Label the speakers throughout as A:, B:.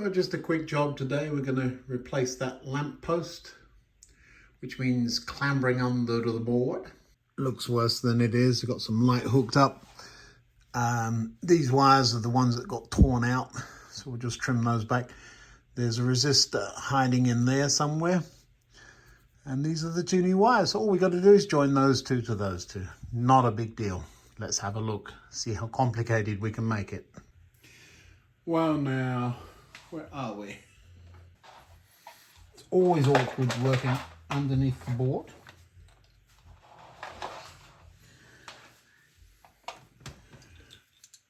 A: Just a quick job today. We're going to replace that lamp post, which means clambering under the board. Looks worse than it is. We've got some light hooked up. These wires are the ones that got torn out, so we'll just trim those back. There's a resistor hiding in there somewhere. And these are the two new wires. So all we got to do is join those two to those two. Not a big deal. Let's have a look, see how complicated we can make it. Well now, where are we? It's always awkward working underneath the board.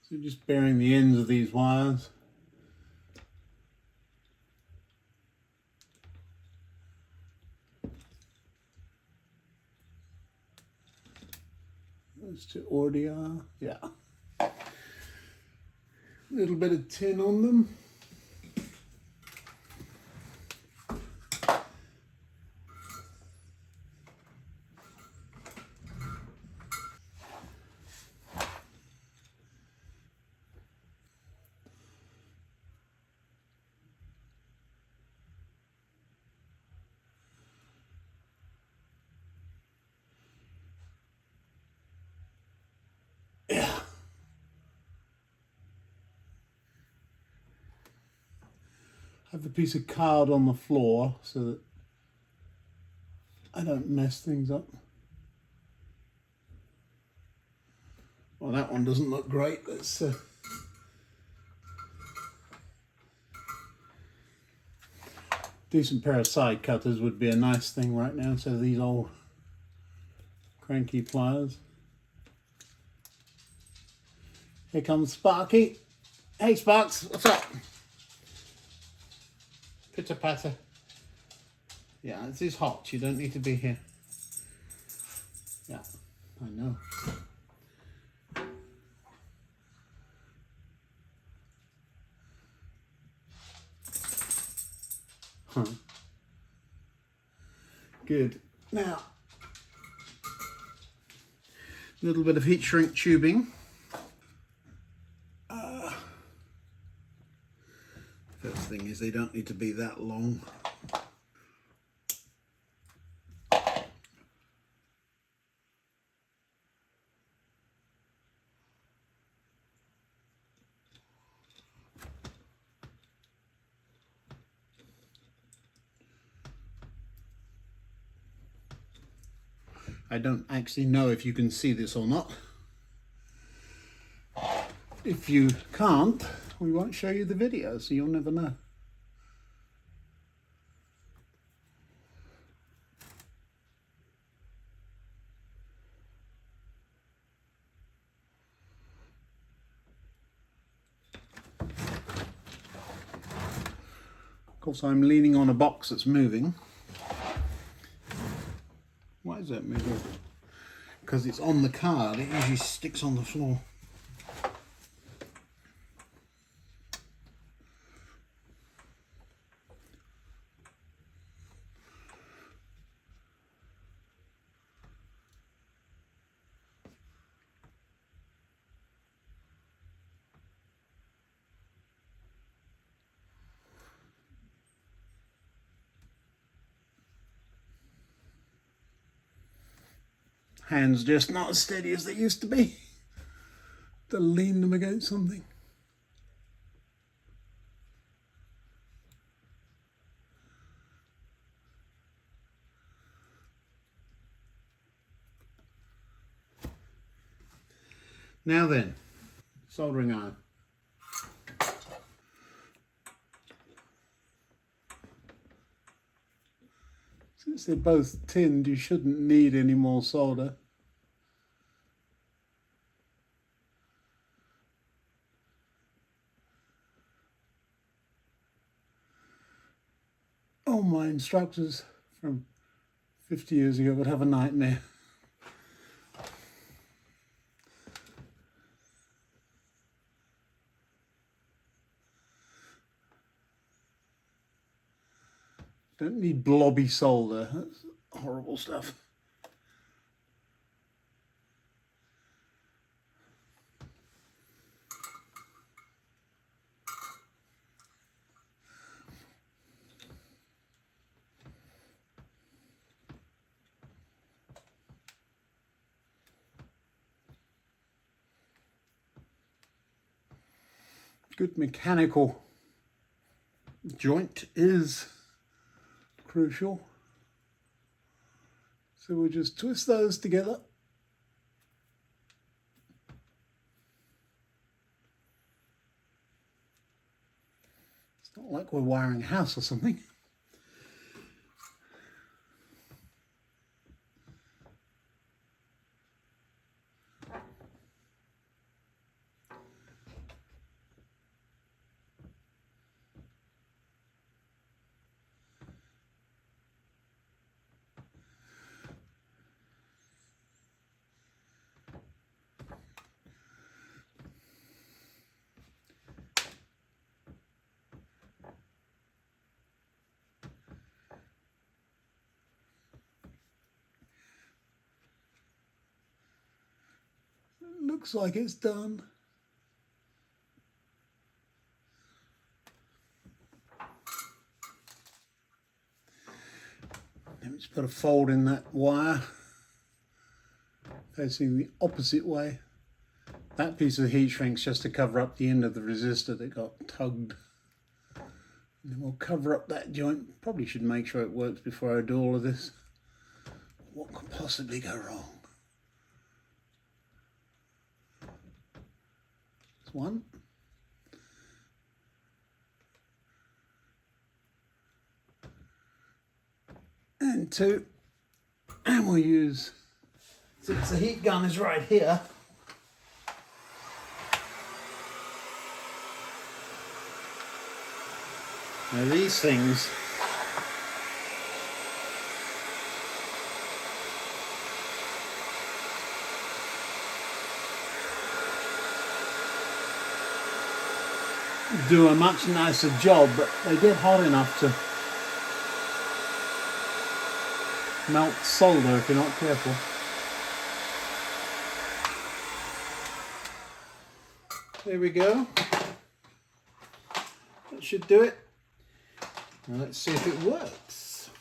A: So just bearing the ends of these wires. Those two already are, yeah. A little bit of tin on them. Yeah. Have a piece of card on the floor so that I don't mess things up. Well, that one doesn't look great. Let's decent pair of side cutters would be a nice thing right now instead of these old cranky pliers. Here comes Sparky. Hey Sparks, what's up? Pitter patter. Yeah, this is hot. You don't need to be here. Yeah, I know. Huh. Good. Now, a little bit of heat shrink tubing. First thing is they don't need to be that long. I don't actually know if you can see this or not. If you can't, we won't show you the video, so you'll never know. Of course, I'm leaning on a box that's moving. Why is that moving? Because it's on the card, it usually sticks on the floor. Hands just not as steady as they used to be. To lean them against something. Now then, soldering iron. Since they're both tinned, you shouldn't need any more solder. Oh, my instructors from 50 years ago would have a nightmare. Don't need blobby solder. That's horrible stuff. Good mechanical joint is crucial. So we'll just twist those together. It's not like we're wiring a house or something. Looks like it's done. Let me just put a fold in that wire facing the opposite way. That piece of heat shrink's just to cover up the end of the resistor that got tugged. And then we'll cover up that joint. Probably should make sure it works before I do all of this. What could possibly go wrong? That's one. And two. And we'll use, since the heat gun is right here, now these things do a much nicer job, but they get hot enough to melt solder if you're not careful. There we go. That should do it. Now let's see if it works.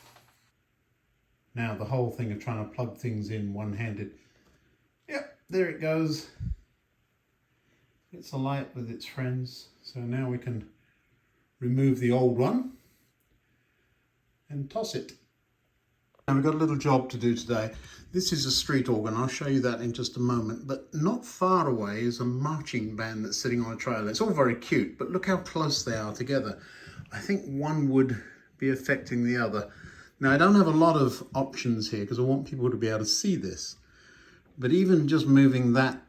A: Now the whole thing of trying to plug things in one-handed. Yep, there it goes. It's alight with its friends. So now we can remove the old one and toss it. Now we've got a little job to do today. This is a street organ. I'll show you that in just a moment. But not far away is a marching band that's sitting on a trailer. It's all very cute, but look how close they are together. I think one would be affecting the other. Now I don't have a lot of options here because I want people to be able to see this. But even just moving that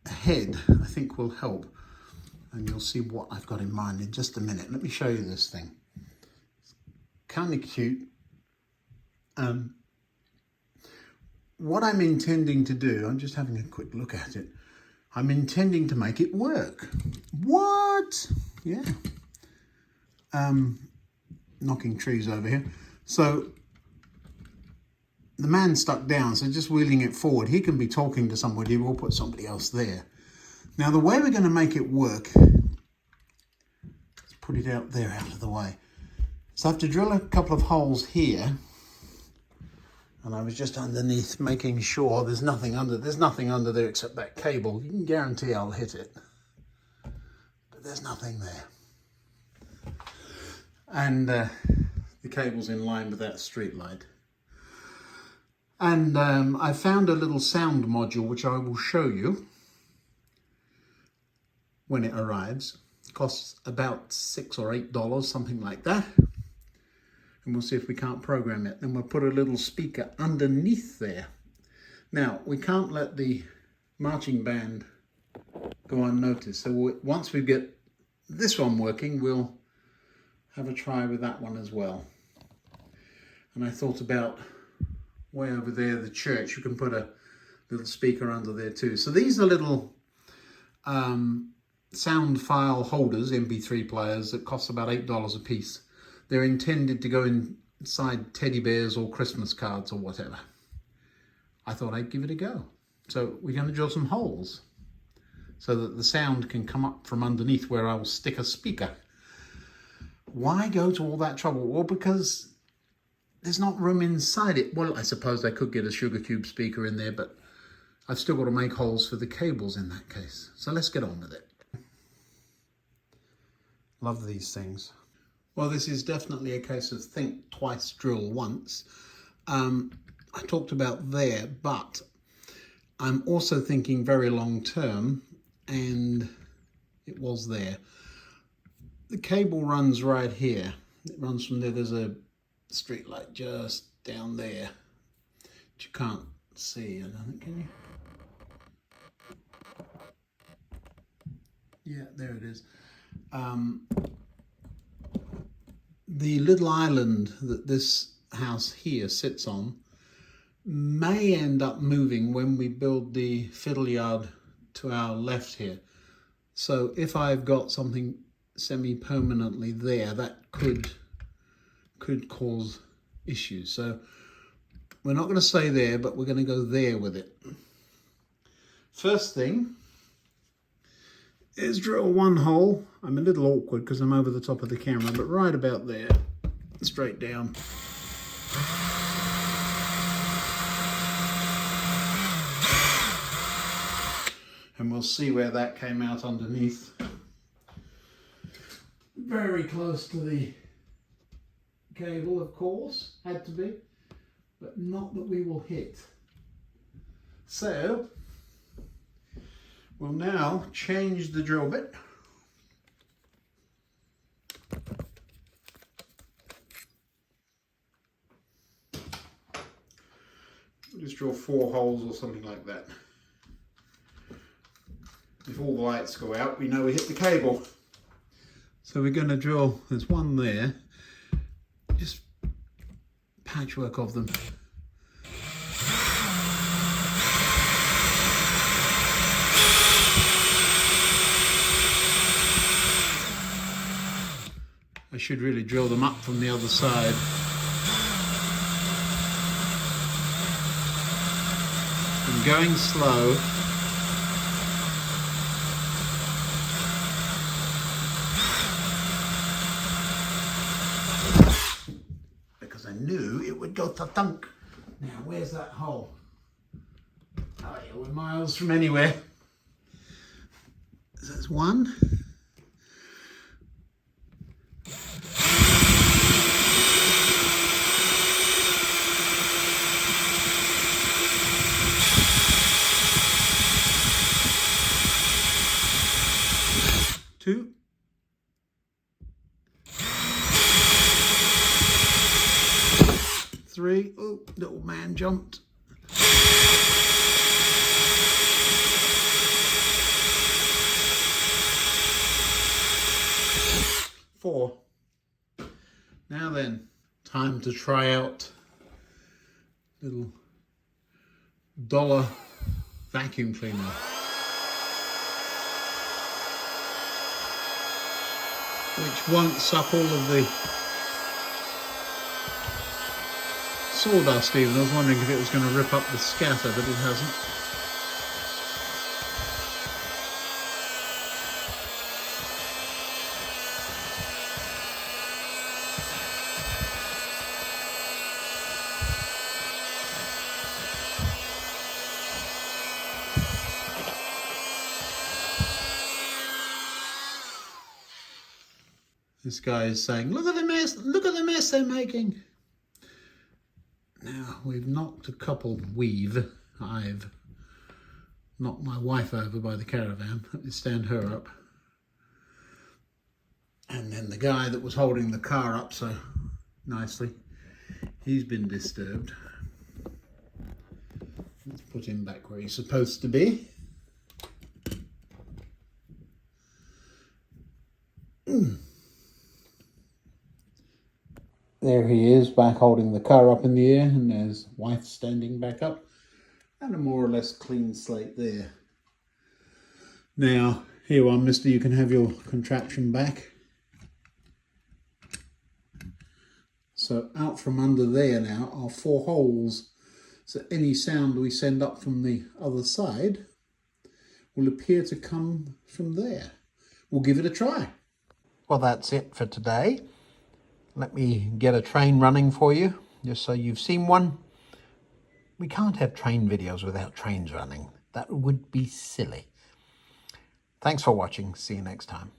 A: head, I think will help. And you'll see what I've got in mind in just a minute. Let me show you this thing. It's kind of cute. What I'm intending to do, I'm just having a quick look at it. I'm intending to make it work. What? Yeah. Knocking trees over here. So the man's stuck down, so just wheeling it forward. He can be talking to somebody. We'll put somebody else there. Now the way we're going to make it work, let's put it out there out of the way. So I have to drill a couple of holes here. And I was just underneath making sure there's nothing under there except that cable. You can guarantee I'll hit it. But there's nothing there. And the cable's in line with that street light. And I found a little sound module which I will show you when it arrives. It costs about $6 or $8, something like that. And we'll see if we can't program it. Then we'll put a little speaker underneath there. Now, we can't let the marching band go unnoticed. So once we get this one working, we'll have a try with that one as well. And I thought about way over there, the church, you can put a little speaker under there too. So these are little sound file holders, MP3 players, that cost about $8 a piece. They're intended to go inside teddy bears or Christmas cards or whatever. I thought I'd give it a go. So we're going to drill some holes so that the sound can come up from underneath where I will stick a speaker. Why go to all that trouble? Well, because there's not room inside it. Well, I suppose I could get a sugar cube speaker in there, but I've still got to make holes for the cables in that case. So let's get on with it. Love these things. Well, this is definitely a case of think twice, drill once. I talked about there, but I'm also thinking very long term, and it was there. The cable runs right here. It runs from there. There's a street light just down there, which you can't see, I don't think, can you? Yeah, there it is. The little island that this house here sits on may end up moving when we build the fiddle yard to our left here. So if I've got something semi-permanently there, that could cause issues. So we're not going to stay there, but we're going to go there with it. First thing is drill one hole. I'm a little awkward because I'm over the top of the camera, but right about there, straight down. And we'll see where that came out underneath. Very close to the cable, of course, had to be, but not that we will hit. So we'll now change the drill bit. We'll just drill 4 holes or something like that. If all the lights go out, we know we hit the cable. So we're going to drill, there's one there, just patchwork of them. I should really drill them up from the other side. I'm going slow. Because I knew it would go thunk. Now, where's that hole? Oh yeah, we're miles from anywhere. So there's one. Two. Three. Oh, little man jumped. 4. Now then, time to try out little dollar vacuum cleaner. Which won't suck all of the sawdust even. I was wondering if it was going to rip up the scatter, but it hasn't. This guy is saying, look at the mess they're making. Now, we've knocked a couple, I've knocked my wife over by the caravan. Let me stand her up. And then the guy that was holding the car up so nicely, he's been disturbed. Let's put him back where he's supposed to be. There he is, back holding the car up in the air, and there's wife standing back up, and a more or less clean slate there. Now, here you are, mister, you can have your contraption back. So out from under there now are 4 holes, so any sound we send up from the other side will appear to come from there. We'll give it a try. Well, that's it for today. Let me get a train running for you, just so you've seen one. We can't have train videos without trains running. That would be silly. Thanks for watching. See you next time.